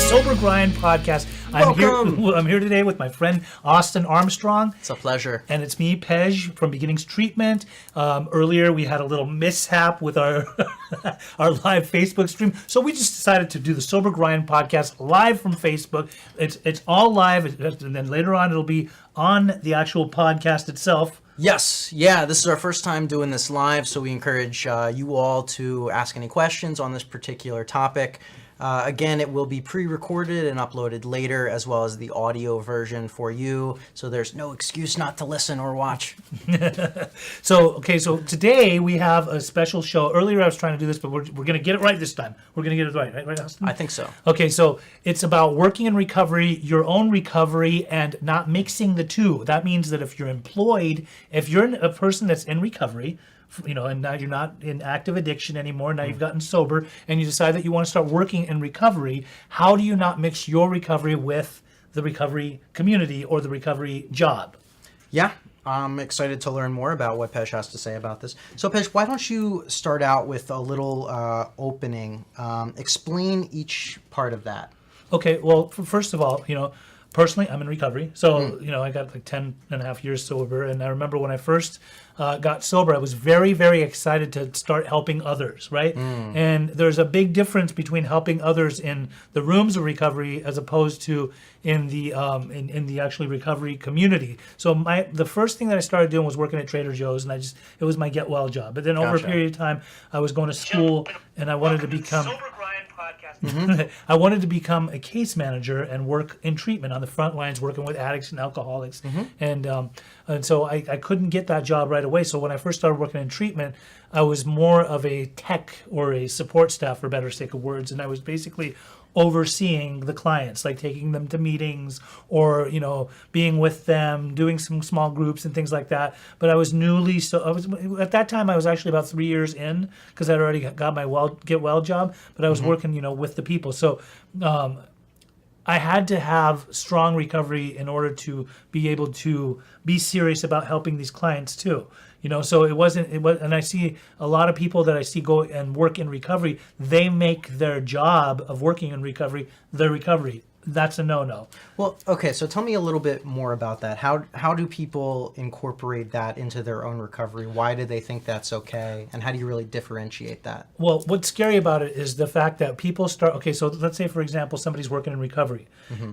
Sober Grind podcast. I'm here today with my friend Austin Armstrong. It's a pleasure. And it's me, Pej, from Beginnings Treatment. Earlier, we had a little mishap with our our live Facebook stream, so we just decided to do the Sober Grind podcast live from Facebook. It's all live, and then later on it'll be on the actual podcast itself. Yes, yeah, this is our first time doing this live, so we encourage you all to ask any questions on this particular topic. Again, it will be pre-recorded and uploaded later, as well as the audio version for you, so there's no excuse not to listen or watch. So today we have a special show. Earlier I was trying to do this, but we're going to get it right this time. We're going to get it right, Austin? I think so. Okay, so it's about working in recovery, your own recovery, and not mixing the two. That means that if you're employed, if you're a person that's in recovery, and now you're not in active addiction anymore, now you've gotten sober, and you decide that you want to start working in recovery, how do you not mix your recovery with the recovery community or the recovery job? Yeah, I'm excited to learn more about what Pej has to say about this. So Pej, why don't you start out with a little opening, explain each part of that. Okay, well, first of all, personally, I'm in recovery. So, I got like 10 and a half years sober. And I remember when I first got sober, I was very, very excited to start helping others, right? And there's a big difference between helping others in the rooms of recovery as opposed to in the in the actually recovery community. So the first thing that I started doing was working at Trader Joe's, and it was my get well job. But then over a period of time, I was going to school, and I wanted to become... I wanted to become a case manager and work in treatment on the front lines, working with addicts and alcoholics. And so I couldn't get that job right away. So when I first started working in treatment, I was more of a tech or a support staff, for better sake of words. And I was basically overseeing the clients, like taking them to meetings or, being with them, doing some small groups and things like that. But I was at that time, I was actually about 3 years in because I'd already got my get well job, but I was working, with the people. So, I had to have strong recovery in order to be able to be serious about helping these clients too. So it was, and I see a lot of people that I see go and work in recovery, they make their job of working in recovery their recovery. That's a no-no. Well, okay, so tell me a little bit more about that. How do people incorporate that into their own recovery? Why do they think that's okay? And how do you really differentiate that? Well, what's scary about it is the fact that people so let's say, for example, somebody's working in recovery.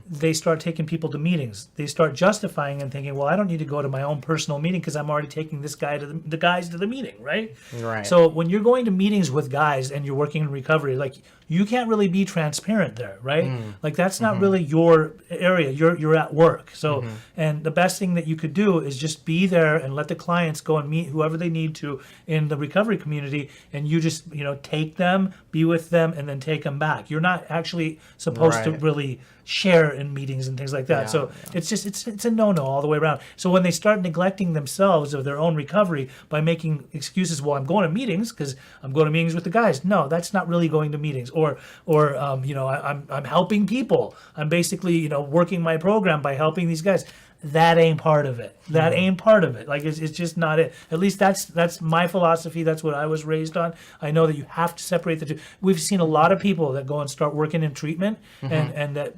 They start taking people to meetings. They start justifying and thinking, well, I don't need to go to my own personal meeting because I'm already taking this guy to the guys to the meeting, right? Right. So when you're going to meetings with guys and you're working in recovery, like, you can't really be transparent there, right? Like, that's not really your area. You're at work. So, and the best thing that you could do is just be there and let the clients go and meet whoever they need to in the recovery community, and you just, take them, be with them, and then take them back. You're not actually supposed to really share in meetings and things like that. It's a no-no all the way around. So when they start neglecting themselves of their own recovery by making excuses, well, I'm going to meetings because I'm going to meetings with the guys. No, that's not really going to meetings. Or I'm helping people. I'm basically, working my program by helping these guys. That ain't part of it. That ain't part of it. Like, it's just not it. At least that's my philosophy. That's what I was raised on. I know that you have to separate the two. We've seen a lot of people that go and start working in treatment and that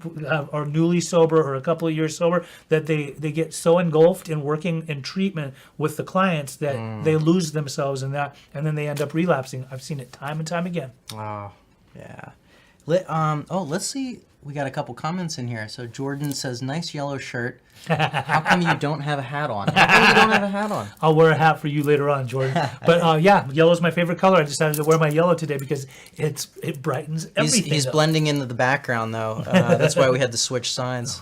are newly sober or a couple of years sober, that they get so engulfed in working in treatment with the clients that they lose themselves in that, and then they end up relapsing. I've seen it time and time again. Oh, yeah. Let's see. We got a couple comments in here. So Jordan says, nice yellow shirt. How come you don't have a hat on? How come you don't have a hat on? I'll wear a hat for you later on, Jordan. But yellow's my favorite color. I decided to wear my yellow today because it brightens everything. He's blending into the background, though. That's why we had to switch sides.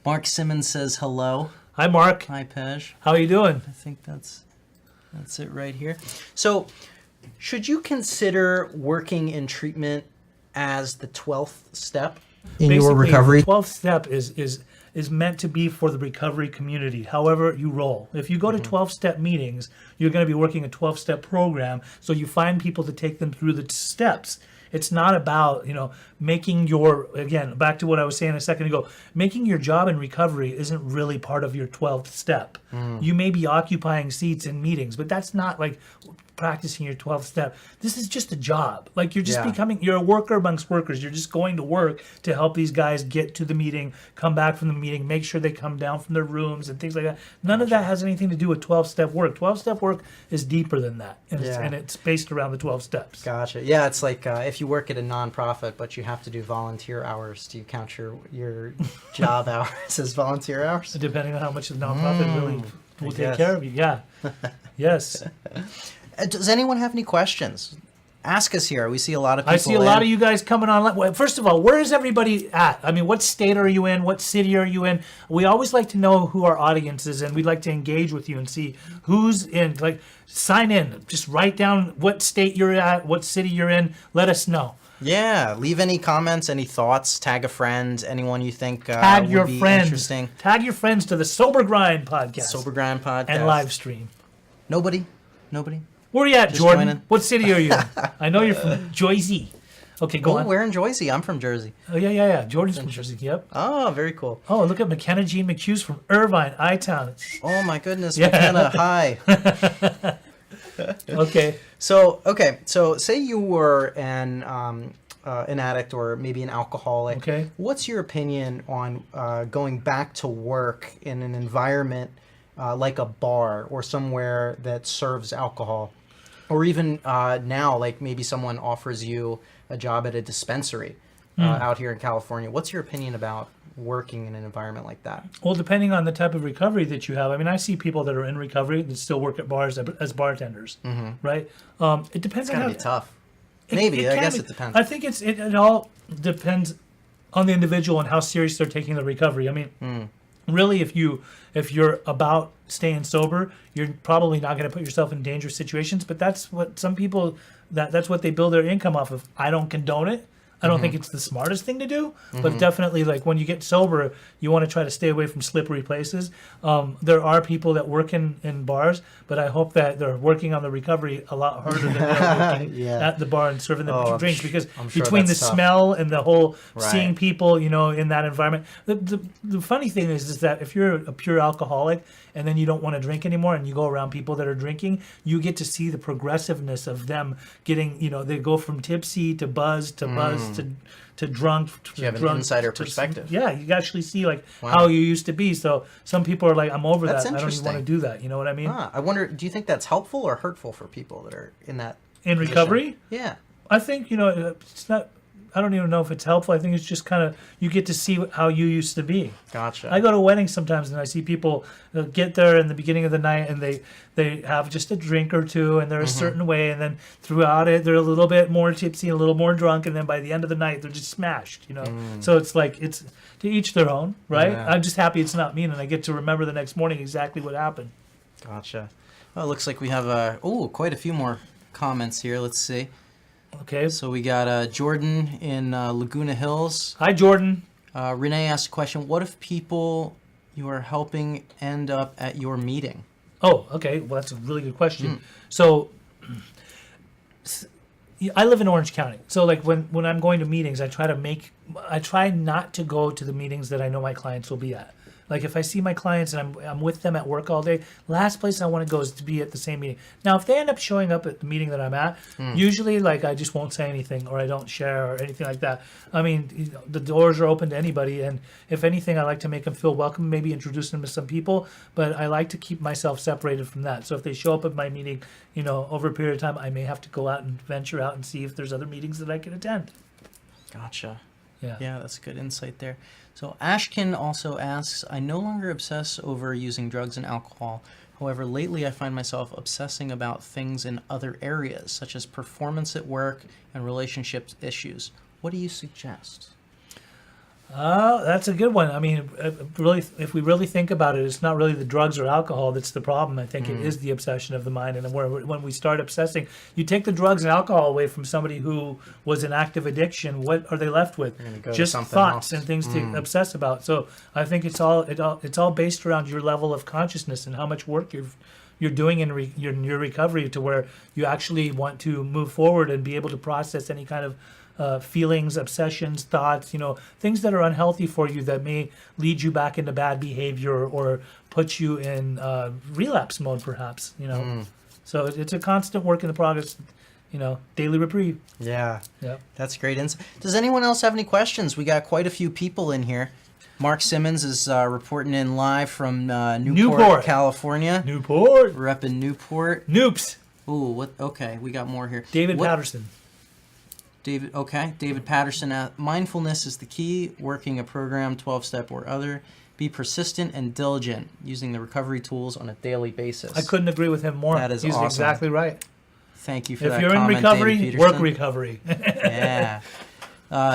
Mark Simmons says hello. Hi, Mark. Hi, Pej. How are you doing? I think that's it right here. So, should you consider working in treatment as the 12th step in your recovery? The 12th step is meant to be for the recovery community, however you roll. If you go to 12-step meetings, you're going to be working a 12-step program, so you find people to take them through the steps. It's not about, making again, back to what I was saying a second ago, making your job in recovery isn't really part of your 12th step. You may be occupying seats in meetings, but that's not practicing your 12 step. This is just a job. Like you're just Yeah. you're a worker amongst workers. You're just going to work to help these guys get to the meeting, come back from the meeting, make sure they come down from their rooms and things like that. None of that has anything to do with 12 step work. 12 step work is deeper than that. And it's based around the 12 steps. Gotcha. Yeah, it's like if you work at a nonprofit, but you have to do volunteer hours. Do you count your job hours as volunteer hours? Depending on how much the nonprofit really will take guess. care of you. Yeah. Yes. Does anyone have any questions? Ask us here. We see a lot of people. I see a lot of you guys coming on. Well, first of all, where is everybody at? I mean, what state are you in? What city are you in? We always like to know who our audience is, and we'd like to engage with you and see who's in. Like, sign in. Just write down what state you're at, what city you're in. Let us know. Yeah, leave any comments, any thoughts, tag a friend, anyone you think Tag would your be friends. interesting. Tag your friends to the Sober Grind podcast Sober Grind podcast. and live stream. Nobody? Where are you at, Just Jordan? joining. What city are you in? I know you're from Jersey. Okay, go Oh, on. we're in Jersey. I'm from Jersey. Oh, yeah. Jordan's from Jersey. Yep. Oh, very cool. Oh, look at McKenna Jean McHugh's from Irvine, I-Town. Oh my goodness, Yeah. McKenna, hi. Okay. So say you were an addict or maybe an alcoholic. Okay. What's your opinion on going back to work in an environment like a bar or somewhere that serves alcohol? Or even now, like maybe someone offers you a job at a dispensary out here in California. What's your opinion about working in an environment like that? Well, depending on the type of recovery that you have, I mean, I see people that are in recovery that still work at bars as bartenders, right? It depends It's on gotta how be tough. it- Maybe. it I can guess be. it depends. I think it all depends on the individual and how serious they're taking the recovery. I mean, really, if you're about staying sober, you're probably not going to put yourself in dangerous situations. But that's what some people that's what they build their income off of. I don't condone it. I don't think it's the smartest thing to do, but definitely, like when you get sober, you want to try to stay away from slippery places. There are people that work in bars, but I hope that they're working on the recovery a lot harder than they're working Yeah. at the bar and serving them Oh, drinks, because I'm sure between the that's tough. smell and the whole Right. seeing people, in that environment. The funny thing is that if you're a pure alcoholic and then you don't want to drink anymore and you go around people that are drinking, you get to see the progressiveness of them getting, they go from tipsy to buzz to buzz to drunk. You have an drunk insider to- perspective. Yeah, you actually see like Wow. how you used to be. So some people are like, I'm over That's that. I don't even want to interesting. do that. You know what I mean? I wonder, do you think that's helpful or hurtful for people that are in that In position? recovery, Yeah. I think, it's not, I don't even know if it's helpful. I think it's just kind of, you get to see how you used to be. Gotcha. I go to weddings sometimes and I see people get there in the beginning of the night and they have just a drink or two and they're a certain way, and then throughout it they're a little bit more tipsy, a little more drunk, and then by the end of the night they're just smashed, So it's like, it's to each their own, right? Yeah. I'm just happy it's not me and I get to remember the next morning exactly what happened. Gotcha. Well, it looks like we have quite a few more comments here. Let's see. Okay. So we got Jordan in Laguna Hills. Hi, Jordan. Renee asked a question. What if people you are helping end up at your meeting? Oh, okay. Well, that's a really good question. So, I live in Orange County. So, like when I'm going to meetings, I try not to go to the meetings that I know my clients will be at. Like if I see my clients and I'm with them at work all day, last place I want to go is to be at the same meeting. Now, if they end up showing up at the meeting that I'm at, usually like I just won't say anything or I don't share or anything like that. I mean, the doors are open to anybody, and if anything, I like to make them feel welcome, maybe introduce them to some people, but I like to keep myself separated from that. So if they show up at my meeting, over a period of time, I may have to go out and venture out and see if there's other meetings that I can attend. Gotcha. Yeah. Yeah, that's good insight there. So Ashkin also asks, I no longer obsess over using drugs and alcohol. However, lately I find myself obsessing about things in other areas, such as performance at work and relationship issues. What do you suggest? That's a good one. I mean, really, if we really think about it, it's not really the drugs or alcohol that's the problem. I think it is the obsession of the mind. And when we start obsessing, you take the drugs and alcohol away from somebody who was in active addiction, what are they left with? They're gonna go to Just something thoughts else. and things to obsess about. So I think it's all based around your level of consciousness and how much work you're doing in your recovery, to where you actually want to move forward and be able to process any kind of feelings, obsessions, thoughts, things that are unhealthy for you that may lead you back into bad behavior or put you in relapse mode, perhaps. So it's a constant work in the progress, daily reprieve. Yeah, Yeah. that's great. Does anyone else have any questions? We got quite a few people in here. Mark Simmons is reporting in live from Newport, California. Newport. We're up in Newport. Noops. Ooh, what? Okay, we got more here. David What- Patterson. David Patterson. Mindfulness is the key. Working a program, 12-step or other. Be persistent and diligent, using the recovery tools on a daily basis. I couldn't agree with him more. That is He's awesome. exactly right. Thank you for If that you're in comment, recovery, David work Peterson. recovery. Yeah.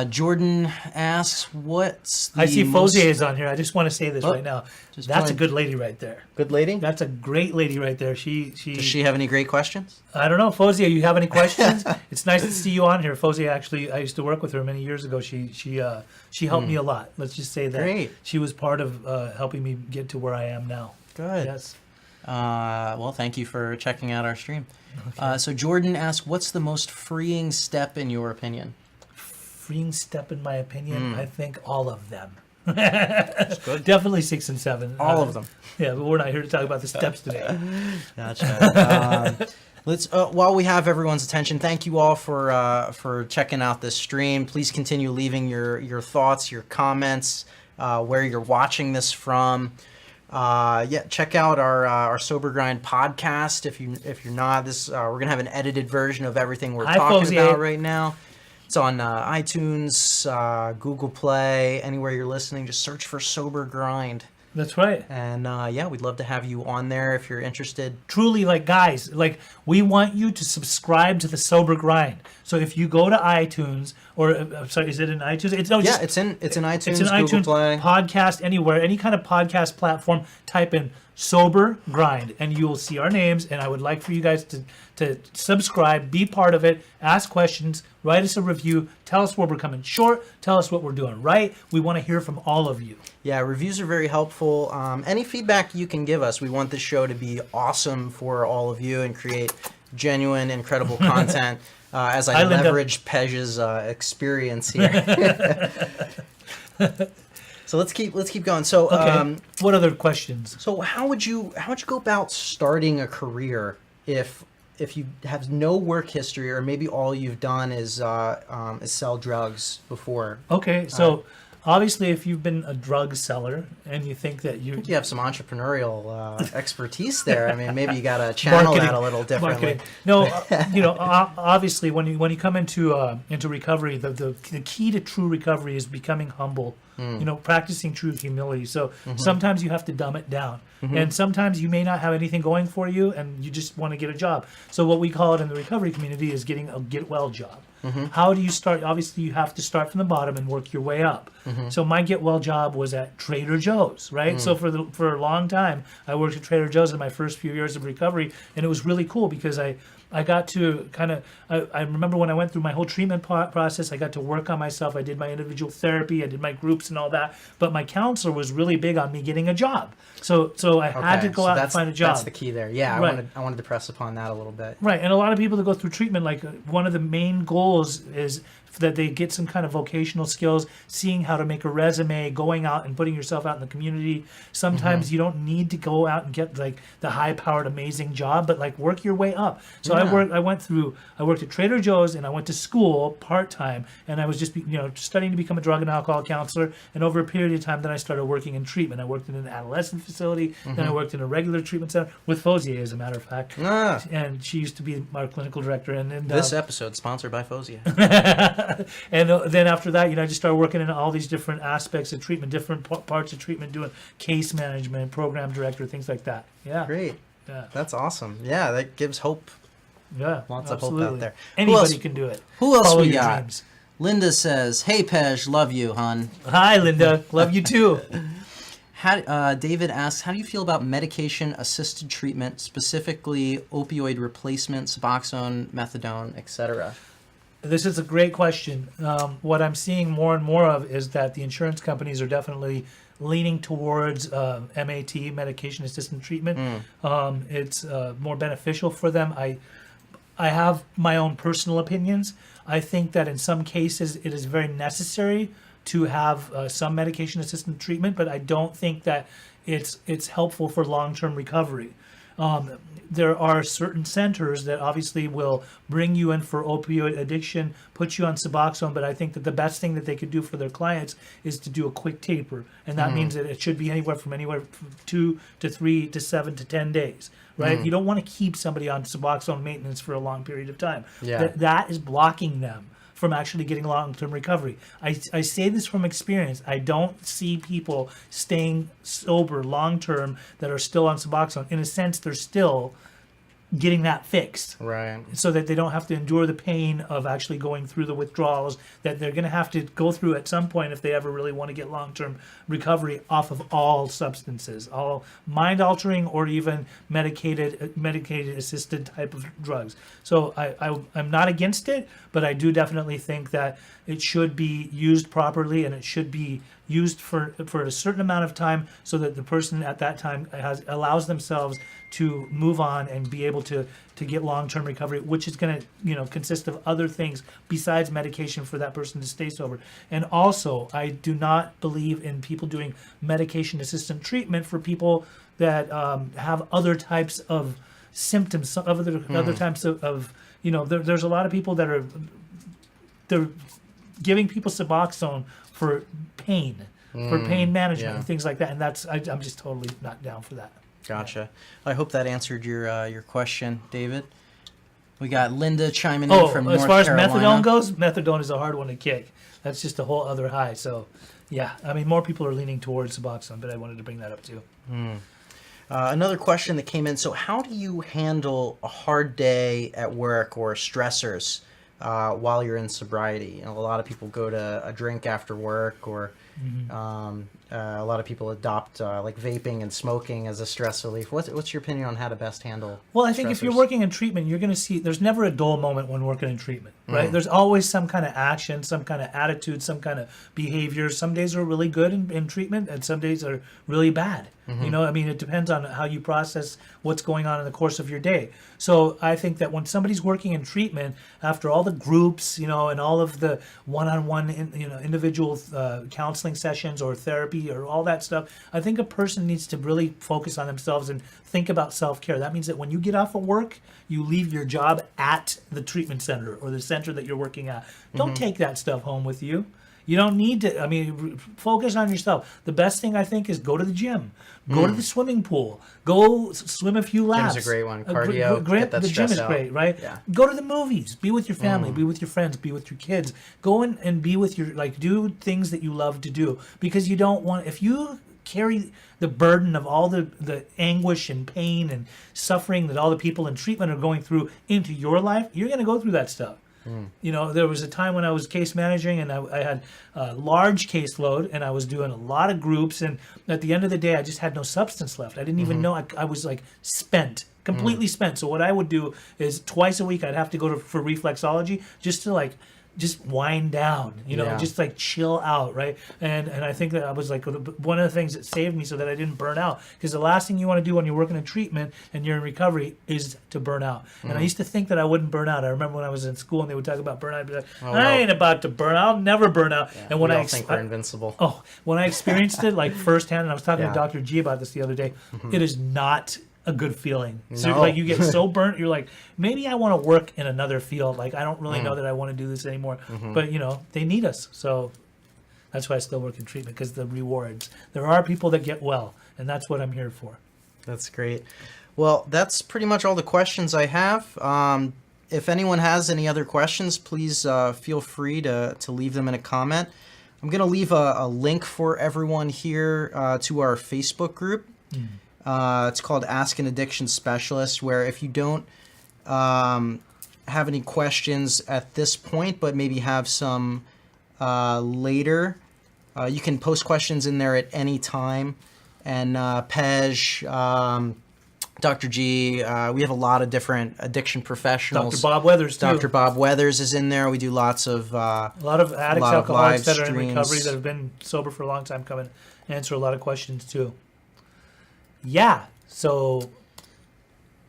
Jordan asks, what's the I see most... Fauzier is on here. I just want to say this Oh, right now. just That's a joined. good lady right there. Good lady? That's a great lady right there. She Does she have any great questions? I don't know, Fauzier, you have any questions? It's nice to see you on here. Fauzier, actually, I used to work with her many years ago. She helped me a lot. Let's just say that. Great. She was part of helping me get to where I am now. Good. Yes. Well, thank you for checking out our stream. So Jordan asks, what's the most freeing step in your opinion? Freeing step, in my opinion, I think all of them. Good. Definitely 6 and 7. All of them. Yeah, but we're not here to talk about the steps today. Gotcha. Let's while we have everyone's attention, thank you all for checking out this stream. Please continue leaving your thoughts, your comments, where you're watching this from. Check out our Sober Grind podcast. If you're not, we're gonna have an edited version of everything we're talking Fauzier. about right now. It's on iTunes, Google Play, anywhere you're listening. Just search for Sober Grind. That's right. And we'd love to have you on there if you're interested. Truly, guys, we want you to subscribe to the Sober Grind. So if you go to iTunes, or sorry, is it in iTunes? It's in iTunes, It's in Google iTunes, Play. podcast, anywhere, any kind of podcast platform. Type in Sober Grind, and you will see our names. And I would like for you guys to subscribe, be part of it, ask questions, write us a review, tell us where we're coming short, tell us what we're doing right. We want to hear from all of you. Yeah, reviews are very helpful. Any feedback you can give us. We want this show to be awesome for all of you and create genuine, incredible content. As I Hi, Linda. leverage Pej's experience here. So let's keep going. So Okay. What other questions? so how would you go about starting a career if you have no work history, or maybe all you've done is sell drugs before? Okay, so obviously, if you've been a drug seller and you think that you You have some entrepreneurial expertise there. I mean, maybe you got to channel that a little differently. No, obviously, when you come into recovery, the key to true recovery is becoming humble. Practicing true humility. So sometimes you have to dumb it down, and sometimes you may not have anything going for you, and you just want to get a job. So what we call it in the recovery community is getting a get well job. How do you start? Obviously, you have to start from the bottom and work your way up. So my get well job was at Trader Joe's, right? So for a long time, I worked at Trader Joe's in my first few years of recovery, and it was really cool because I got to I remember when I went through my whole treatment process, I got to work on myself. I did my individual therapy, I did my groups and all that. But my counselor was really big on me getting a job. So I had to go out and find a job. That's the key there. Yeah, Right. I wanted to press upon that a little bit. Right, and a lot of people that go through treatment, one of the main goals is that they get some kind of vocational skills, seeing how to make a resume, going out and putting yourself out in the community. Sometimes you don't need to go out and get the high-powered, amazing job, but work your way up. So I worked at Trader Joe's, and I went to school part-time, and I was just studying to become a drug and alcohol counselor. And over a period of time, then I started working in treatment. I worked in an adolescent facility, then I worked in a regular treatment center with Fauzier, as a matter of fact. Ah, And she used to be our clinical director. And this episode sponsored by Fauzier. and then after that, I just started working in all these different aspects of treatment, different parts of treatment, doing case management, program director, things like that. Yeah. Great. Yeah. That's awesome. Yeah, that gives hope. Yeah. Lots of hope absolutely. out there. Anybody can do it. Who else Follow we your got? dreams. Linda says, "Hey Pej, love you, hon." Hi, Linda. Love you too. David asks, how do you feel about medication-assisted treatment, specifically opioid replacement, Suboxone, methadone, etc.? This is a great question. What I'm seeing more and more of is that the insurance companies are definitely leaning towards MAT, medication assisted treatment. It's more beneficial for them. I have my own personal opinions. I think that in some cases it is very necessary to have some medication assisted treatment, but I don't think that it's helpful for long-term recovery. There are certain centers that obviously will bring you in for opioid addiction, put you on Suboxone, but I think that the best thing that they could do for their clients is to do a quick taper. And that means that it should be anywhere from 2 to 3 to 7 to 10 days, right? You don't want to keep somebody on Suboxone maintenance for a long period of time. Yeah. That is blocking them from actually getting long-term recovery. I say this from experience. I don't see people staying sober long-term that are still on Suboxone. In a sense, they're still getting that fixed, Right. so that they don't have to endure the pain of actually going through the withdrawals that they're going to have to go through at some point if they ever really want to get long-term recovery off of all substances, all mind-altering or even medicated assisted type of drugs. So I'm not against it, but I do definitely think that it should be used properly, and it should be used for a certain amount of time, so that the person at that time allows themselves to move on and be able to get long-term recovery, which is going to consist of other things besides medication for that person to stay sober. And also, I do not believe in people doing medication-assisted treatment for people that have other types of symptoms, other types of there's a lot of people that they're giving people Suboxone for pain, for pain management yeah. and things like that, and I'm just totally not down for that. Gotcha. I hope that answered your question, David. We got Linda chiming in from North as far Carolina. as methadone goes, methadone is a hard one to kick. That's just a whole other high. So, yeah, I mean, more people are leaning towards Suboxone, but I wanted to bring that up too. Another question that came in. So how do you handle a hard day at work or stressors while you're in sobriety? A lot of people go to a drink after work, or a lot of people adopt like vaping and smoking as a stress relief. What's your opinion on how to best handle Well, I think if you're stressors? working in treatment, you're going to see there's never a dull moment when working in treatment, right? There's always some kind of action, some kind of attitude, some kind of behavior. Some days are really good in treatment, and some days are really bad. I mean, it depends on how you process what's going on in the course of your day. So I think that when somebody's working in treatment, after all the groups, and all of the one-on-one, individual counseling sessions or therapy or all that stuff, I think a person needs to really focus on themselves and think about self-care. That means that when you get off of work, you leave your job at the treatment center or the center that you're working at. Don't take that stuff home with you. You don't need to, focus on yourself. The best thing I think is go to the gym, go to the swimming pool, go swim a few laps. Gym's a great one. Cardio, get that the gym stress is out. great, right? Yeah. Go to the movies, be with your family, be with your friends, be with your kids. Go in and be with do things that you love to do, because you don't want, if you carry the burden of all the anguish and pain and suffering that all the people in treatment are going through into your life, you're going to go through that stuff. There was a time when I was case managing, and I had a large caseload, and I was doing a lot of groups, and at the end of the day, I just had no substance left. I didn't even know. I was like spent, completely spent. So what I would do is twice a week I'd have to go for reflexology just to just wind down, Yeah. just chill out, right? And I think that I was one of the things that saved me so that I didn't burn out. Because the last thing you want to do when you're working in treatment and you're in recovery is to burn out. And I used to think that I wouldn't burn out. I remember when I was in school and they would talk about burnout, I'd be like, I ain't about to burn out. I'll never burn out. Yeah, And when we I all think we're invincible. when I experienced it firsthand, and I was talking Yeah. to Dr. G about this the other day, it is not a good feeling. So No. you get so burnt, you're like, maybe I want to work in another field. I don't really know that I want to do this anymore. But they need us. So that's why I still work in treatment, because the rewards. There are people that get well, and that's what I'm here for. That's great. Well, that's pretty much all the questions I have. If anyone has any other questions, please feel free to leave them in a comment. I'm going to leave a link for everyone here to our Facebook group. It's called Ask an Addiction Specialist, where if you don't have any questions at this point, but maybe have some later, you can post questions in there at any time. And Pej, Dr. G, we have a lot of different addiction professionals. Dr. Bob Weathers, too. Dr. Bob Weathers is in there. We do lots of A lot of addicts, lot of alcoholics live that are in streams. recovery that have been sober for a long time come and answer a lot of questions too. Yeah. So,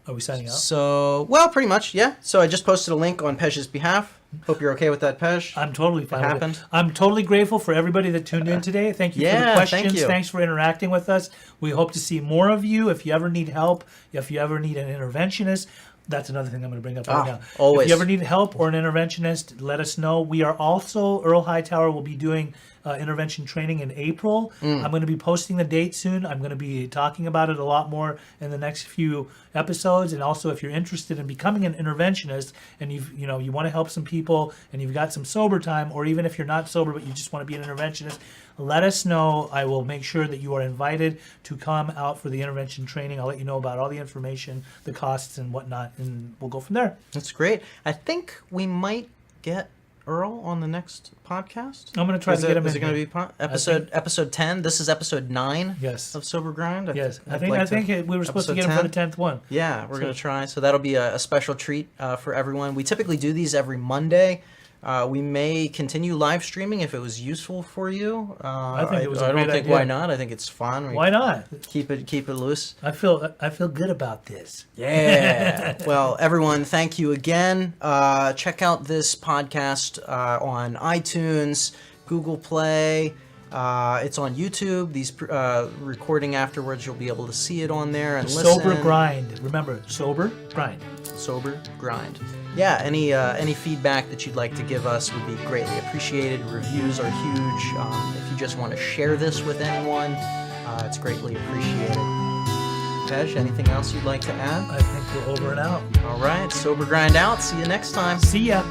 are we signing out? So, well, pretty much, yeah. So I just posted a link on Pej's behalf. Hope you're okay with that, Pej. I'm totally fine with happened. it. I'm totally grateful for everybody that tuned in today. Thank you for the Yeah, questions. thank you. Thanks for interacting with us. We hope to see more of you. If you ever need help, if you ever need an interventionist, that's another thing I'm going to bring up right now. Always. If you ever need help or an interventionist, let us know. We are also, Earl Hightower will be doing intervention training in April. I'm going to be posting the date soon. I'm going to be talking about it a lot more in the next few episodes. And also, if you're interested in becoming an interventionist and you want to help some people and you've got some sober time, or even if you're not sober but you just want to be an interventionist, let us know. I will make sure that you are invited to come out for the intervention training. I'll let you know about all the information, the costs and whatnot, and we'll go from there. That's great. I think we might get Earl on the next podcast. I'm going to try to get him in. Is it going to be episode 10? This is episode 9 Yes. of Sober Grind. Yes. I I'd think like to- we were supposed to episode get him for the 10th one. Yeah, we're going to try. So that'll be a special treat for everyone. We typically do these every Monday. We may continue live streaming if it was useful for you. I think it was a I don't great think idea. why not. I think it's fun. Why not? Keep it loose. I feel good about this. Yeah. Well, everyone, thank you again. Check out this podcast on iTunes, Google Play. It's on YouTube. These recording afterwards, you'll be able to see it on there and listen. Sober Grind. Remember, Sober Grind. Sober Grind. Yeah, any feedback that you'd like to give us would be greatly appreciated. Reviews are huge. If you just want to share this with anyone, it's greatly appreciated. Pej, anything else you'd like to add? I think we're over and out. All right, Sober Grind out. See you next time. See ya.